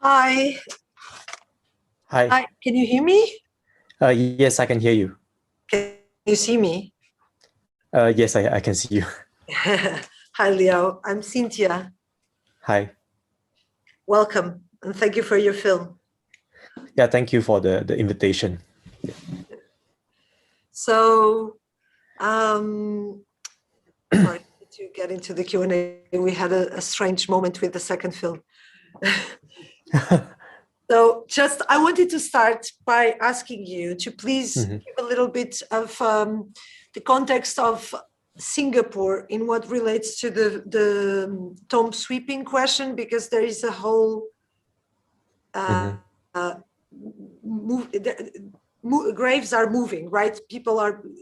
Hi. Hi. Hi. Can you hear me? Yes, I can hear you. Can you see me? Yes, I can see you. Hi, Leo. I'm Cynthia. Hi. Welcome, and thank you for your film. Yeah, thank you for the invitation. So, sorry to get into the Q&A. We had a strange moment with the second film. So I wanted to start by asking you to please Mhm. give a little bit of the context of Singapore in what relates to the tomb sweeping question, because there is a whole Mhm. graves are moving, right?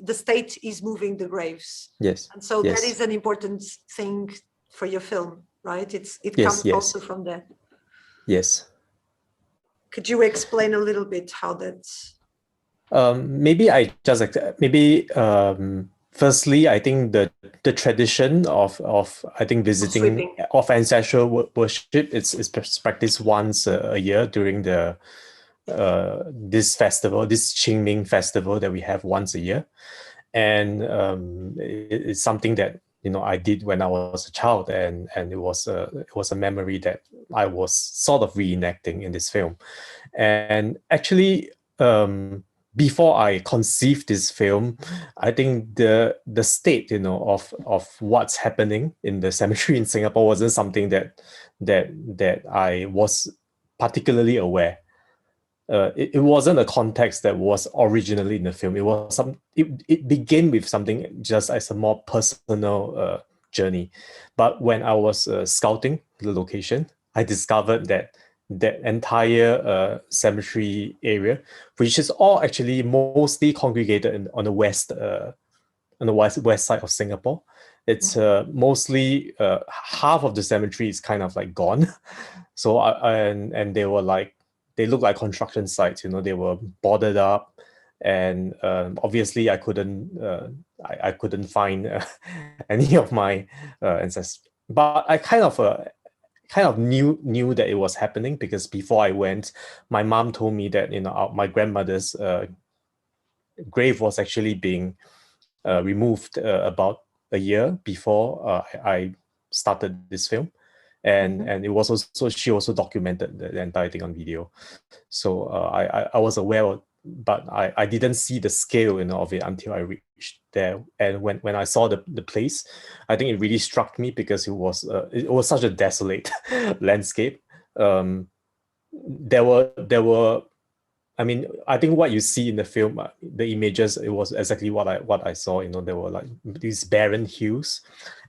The state is moving the graves. Yes. And so that Yes. is an important thing for your film, right? It Yes. comes Yes. also from that. Yes. Could you explain a little bit how that's Maybe I just maybe firstly, I think the tradition of I think visiting sweeping? of ancestral worship is practiced once a year during the this festival, this Qingming festival that we have once a year. And it's something that I did when I was a child, and it was a memory that I was sort of reenacting in this film. And actually, before I conceived this film, I think the state of what's happening in the cemetery in Singapore wasn't something that I was particularly aware. It wasn't a context that was originally in the film. It began with something just as a more personal journey. But when I was scouting the location, I discovered that that entire cemetery area, which is all actually mostly congregated on the west side of Singapore. It's mostly half of the cemetery is kind of like gone. So and they look like construction sites. They were boarded up, and obviously I couldn't find any of my ancestors. But I kind of knew that it was happening, because before I went, my mom told me that my grandmother's grave was actually being removed about a year before I started this film, and it was also she also documented the entire thing on video. So I was aware but I didn't see the scale of it until I reached there. And when I saw the place, I think it really struck me, because it was such a desolate landscape. There were I mean, I think what you see in the film, the images, it was exactly what I saw. There were like these barren hills,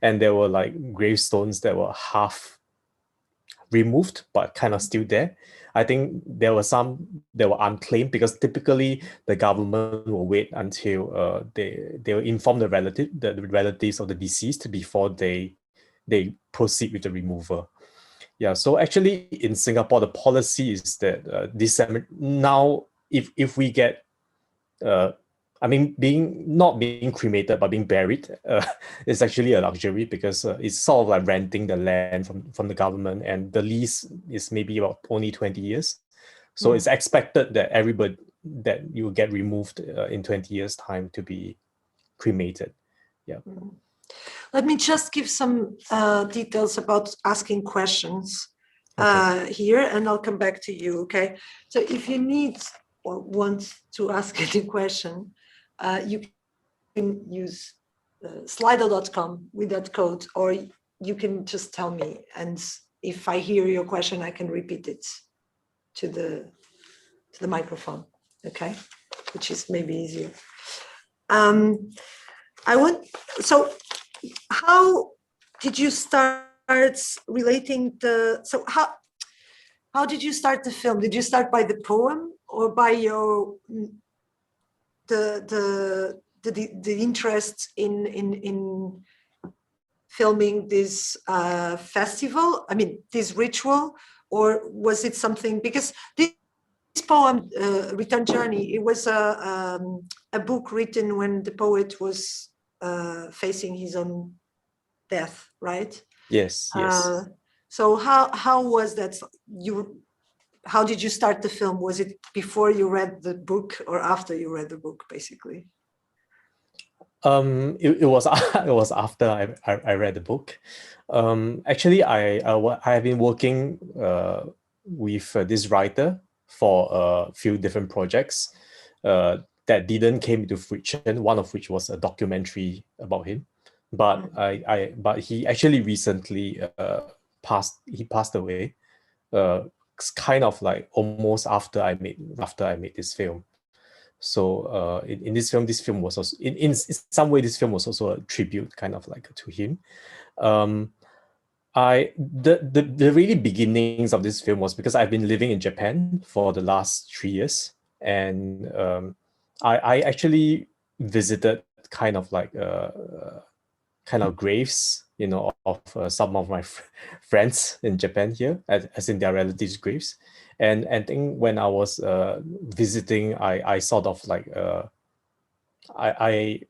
and there were like gravestones that were half removed but kind of still there. I think there were some that were unclaimed, because typically the government will wait until they will inform the relatives of the deceased before they proceed with the removal. Yeah, so actually in Singapore, the policy is that now, if we get, uh, I mean, not being cremated but being buried, is actually a luxury, because it's sort of like renting the land from the government, and the lease is maybe about only 20 years. So it's expected that you will get removed in 20 years' time to be cremated. Yeah. Let me just give some details about asking questions Okay. here, and I'll come back to you, okay? So if you need or want to ask any question, you can use slido.com with that code, or you can just tell me, and if I hear your question, I can repeat it to the microphone, okay? Which is maybe easier. So how did you start relating how did you start the film? Did you start by the poem, or by the interest in filming this festival? I mean, this ritual, or was it something, because this poem, Return Journey, it was a book written when the poet was facing his own death, right? Yes. Yes. So how was that? You how did you start the film? Was it before you read the book or after you read the book, basically? It was it was after I read the book. Actually, I have been working with this writer for a few different projects that didn't came into fruition. One of which was a documentary about him, but but he actually recently passed. He passed away. It's kind of like almost after I made this film. So in this film was also in some way this film was also a tribute kind of like to him. Um, the really beginnings of this film was because I've been living in Japan for the last 3 years, and I actually visited kind of like kind of graves, you know, of some of my friends in Japan here, as in their relatives' graves. And I think when I was visiting, I sort of like I I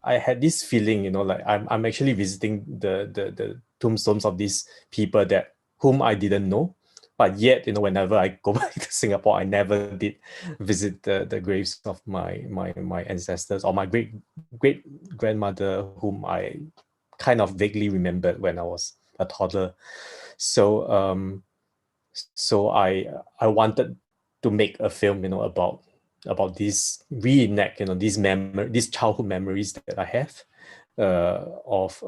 I had this feeling, you know, like I'm actually visiting the tombstones of these people that whom I didn't know. But yet, you know, whenever I go back to Singapore, I never did visit the graves of my ancestors or my great grandmother, whom I kind of vaguely remembered when I was a toddler. So so I wanted to make a film, you know, about these reenact, you know, these childhood memories that I have of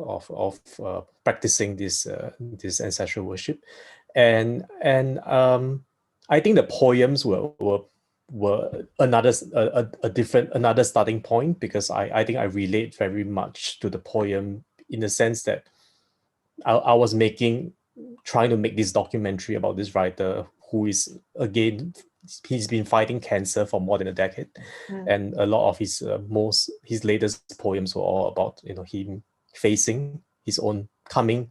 practicing this ancestral worship, and I think the poems were a different another starting point, because I think I relate very much to the poem in the sense that I was trying to make this documentary about this writer who is, again, he's been fighting cancer for more than a decade, and a lot of his latest poems were all about, you know, him facing his own coming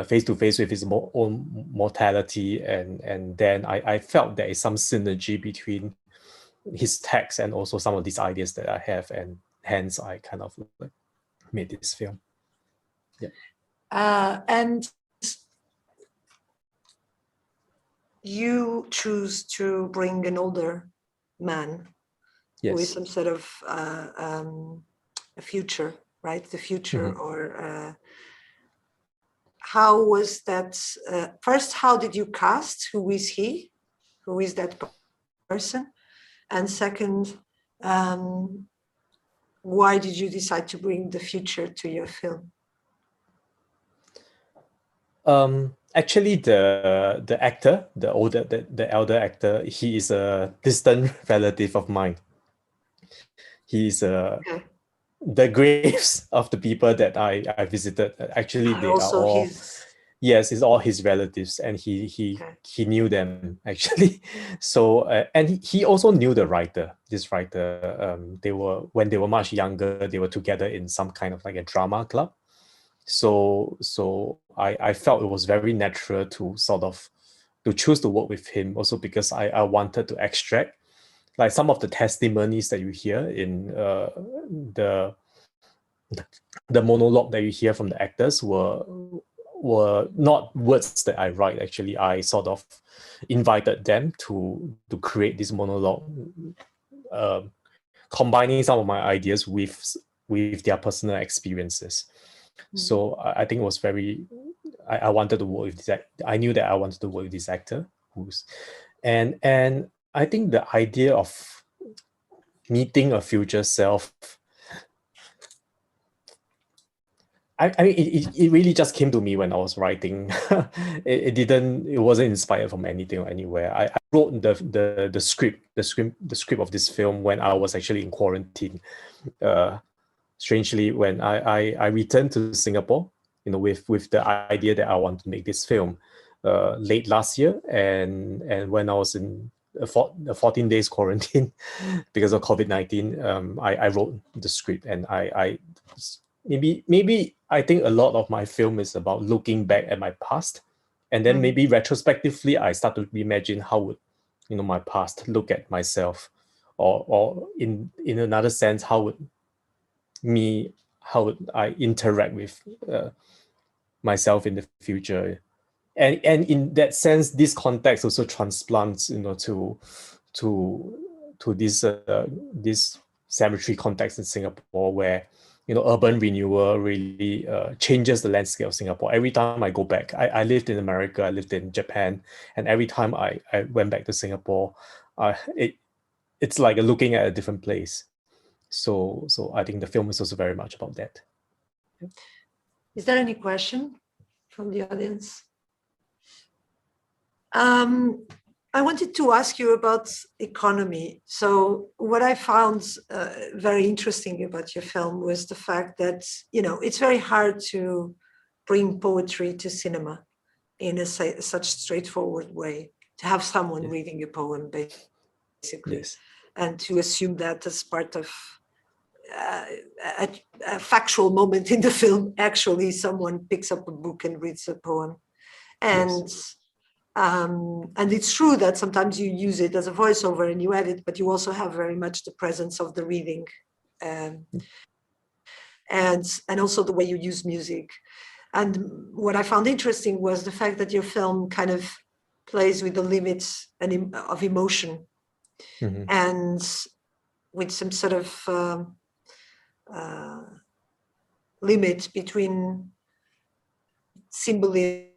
face to face with his own mortality, and then I felt there is some synergy between his text and also some of these ideas that I have, and hence I kind of like made this film. Yeah. And you choose to bring an older man with Yes. some sort of a future, right? The future, or how was that? First, how did you cast? Who is he? Who is that person? And second, why did you decide to bring the future to your film? Actually, the actor, the elder actor, he is a distant relative of mine. He is Okay. the graves of the people that I visited. Actually, Are they are also all, his. yes, it's all his relatives, and Okay. he knew them actually. So and he also knew the writer. This writer, they were, when they were much younger, they were together in some kind of like a drama club. So I felt it was very natural to sort of to choose to work with him, also because I wanted to extract like some of the testimonies that you hear in the the monologue that you hear from the actors were not words that I write. Actually, I sort of invited them to create this monologue, um, combining some of my ideas with their personal experiences. So I think it was very. I wanted to work with this. I knew that I wanted to work with this actor, and I think the idea of meeting a future self. I mean, it really just came to me when I was writing. It wasn't inspired from anything or anywhere. I wrote the script of this film when I was actually in quarantine. Strangely, when I returned to Singapore, you know, with the idea that I want to make this film late last year, and when I was in a 14 days quarantine because of COVID-19, I wrote the script, and I maybe I think a lot of my film is about looking back at my past, and then maybe retrospectively I start to imagine how would, you know, my past look at myself, or in another sense, how would I interact with myself in the future. and in that sense, this context also transplants, to this cemetery context in Singapore, where urban renewal really changes the landscape of Singapore. Every time I go back, I lived in America, I lived in Japan, and every time I went back to Singapore, it's like looking at a different place. So I think the film is also very much about that. Is there any question from the audience? I wanted to ask you about economy. So what I found very interesting about your film was the fact that, it's very hard to bring poetry to cinema in such straightforward way, to have someone reading a poem, basically, Yes. and to assume that as part of a factual moment in the film, actually someone picks up a book and reads a poem. And and it's true that sometimes you use it as a voiceover and you edit, but you also have very much the presence of the reading, and also the way you use music. And what I found interesting was the fact that your film kind of plays with the limits of emotion, and with some sort of limit between symbolism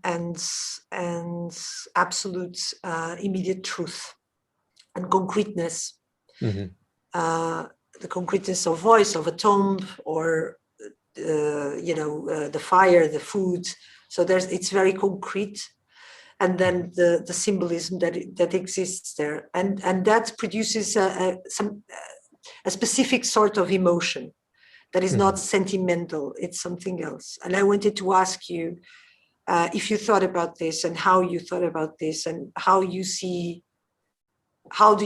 and absolute immediate truth and concreteness. The concreteness of voice, of a tomb, or the fire, the food. So it's very concrete, and then the symbolism that exists there, and that produces a specific sort of emotion that is not sentimental. It's something else. And I wanted to ask you if you thought about this, and how you thought about this, and how do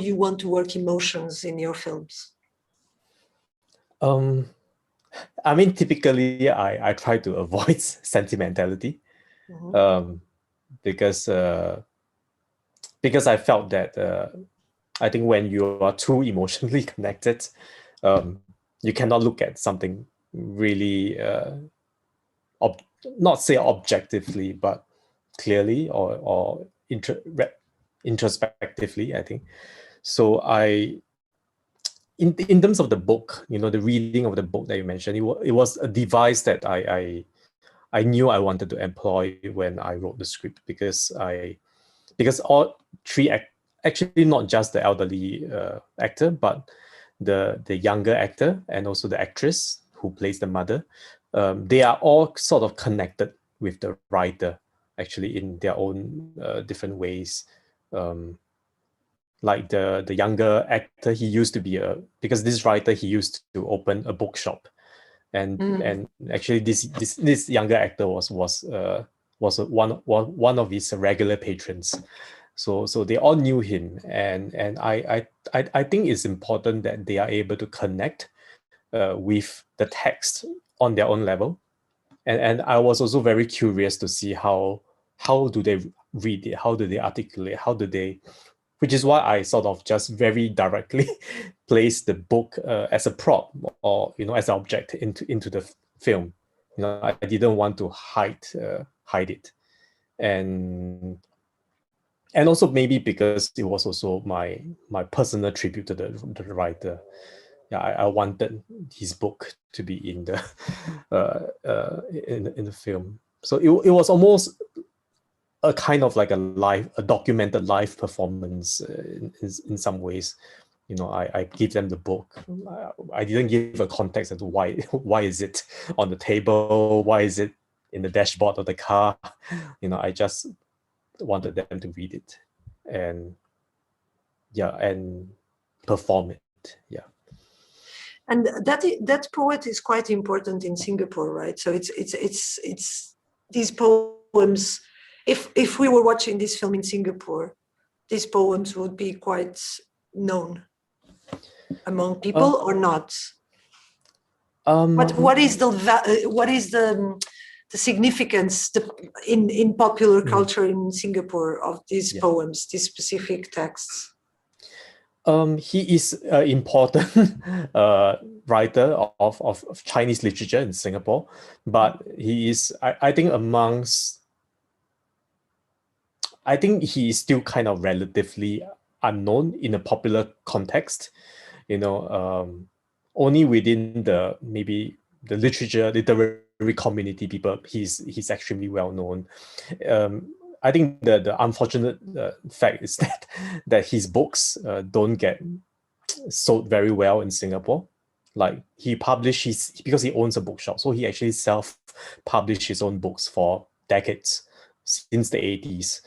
you want to work emotions in your films? I mean, typically I try to avoid sentimentality, because I felt that I think when you are too emotionally connected, you cannot look at something really not say objectively, but clearly or introspectively, I think. So in terms of the book, the reading of the book that you mentioned, it was a device that I knew I wanted to employ when I wrote the script, because all three actually not just the elderly actor, but the younger actor and also the actress who plays the mother, they are all sort of connected with the writer, actually, in their own different ways. Like the younger actor, he used to be because this writer, he used to open a bookshop, and actually this younger actor was one of his regular patrons. So they all knew him, and I think it's important that they are able to connect with the text on their own level, and I was also very curious to see how do they read it, how do they articulate, which is why I sort of just very directly placed the book as a prop, or as an object into the film. I didn't want to hide it, and also maybe because it was also my personal tribute to the writer. Yeah, I wanted his book to be in the in the film. So it was almost a kind of like a documented live performance in some ways. I give them the book. I didn't give a context as to why is it on the table, why is it in the dashboard of the car. I just wanted them to read it and perform it. Yeah. And that poet is quite important in Singapore, right? So it's these poems. If we were watching this film in Singapore, these poems would be quite known among people, or not? What is the significance in popular culture in Singapore of these poems, these specific texts? He is an important writer of Chinese literature in Singapore, but he is, I think, amongst I think he is still kind of relatively unknown in a popular context. Only within the maybe the literary community, people he's extremely well known. I think the unfortunate fact is that his books don't get sold very well in Singapore. Like he published because he owns a bookshop, so he actually self-published his own books for decades since the 80s.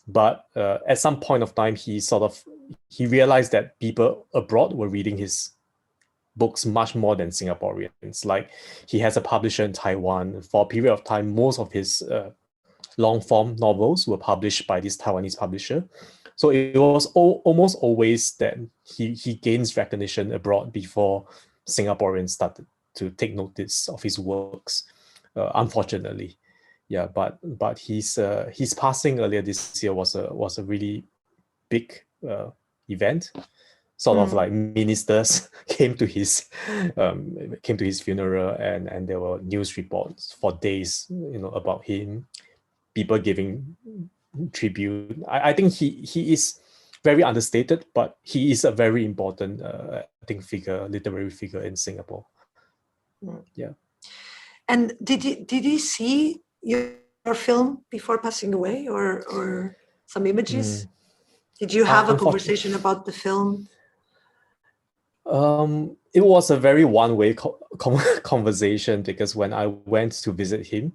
But at some point of time, he realized that people abroad were reading his books much more than Singaporeans. Like he has a publisher in Taiwan. For a period of time, most of his long form novels were published by this Taiwanese publisher. So it was almost always that he gains recognition abroad before Singaporeans started to take notice of his works. Unfortunately, yeah. But his passing earlier this year was a really big event. Sort of like ministers came to his funeral, and there were news reports for days, about him. People giving tribute. I think he is very understated, but he is a very important, I think, literary figure in Singapore. Yeah. And did he see your film before passing away, or some images? Did you have a conversation about the film? It was a very one-way conversation, because when I went to visit him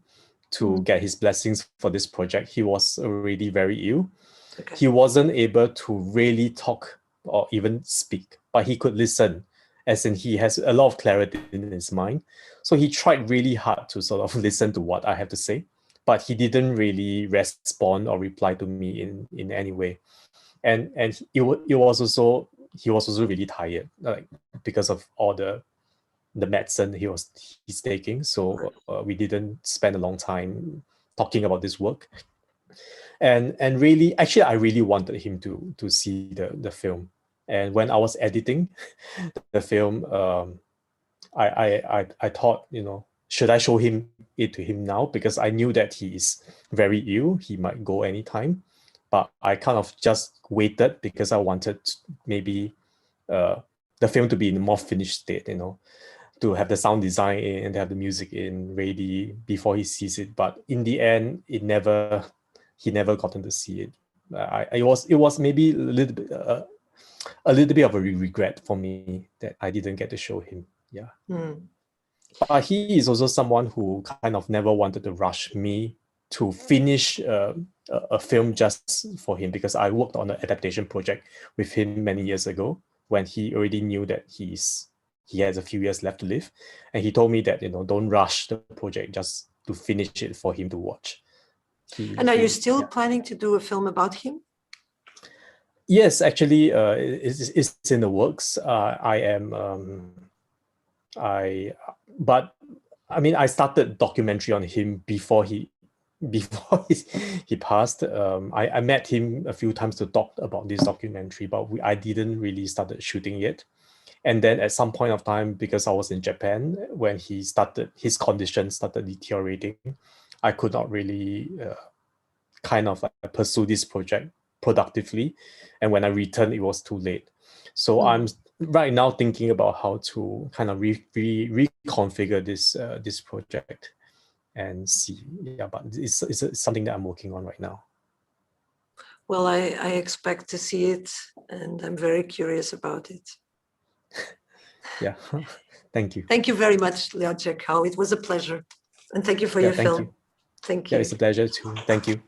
to get his blessings for this project, he was already very ill. Okay. He wasn't able to really talk or even speak, but he could listen, as in he has a lot of clarity in his mind. So he tried really hard to sort of listen to what I have to say, but he didn't really respond or reply to me in any way. And he was also really tired, like because of all the medicine he's taking. So we didn't spend a long time talking about this work. And really, actually, I really wanted him to see the film. And when I was editing the film, I thought, should I show it to him now? Because I knew that he is very ill. He might go anytime. But I kind of just waited because I wanted maybe the film to be in a more finished state, to have the sound design in and to have the music in ready before he sees it. But in the end, he never gotten to see it. It was maybe a little bit of a regret for me that I didn't get to show him. Yeah. But he is also someone who kind of never wanted to rush me to finish a film just for him, because I worked on an adaptation project with him many years ago when he already knew that he has a few years left to live, and he told me that don't rush the project just to finish it for him to watch. And are you still planning to do a film about him? Yes, actually, it's in the works. But I mean, I started documentary on him before he passed. I met him a few times to talk about this documentary, but I didn't really started shooting yet. And then at some point of time, because I was in Japan when his condition started deteriorating, I could not really kind of like pursue this project productively. And when I returned, it was too late. So I'm right now thinking about how to kind of reconfigure this project and see. Yeah, but it's something that I'm working on right now. Well, I expect to see it, and I'm very curious about it. Yeah, thank you. Thank you very much, Liao Jiekao. It was a pleasure. And thank you for your film. You. Thank you. Yeah, it's a pleasure too. Thank you.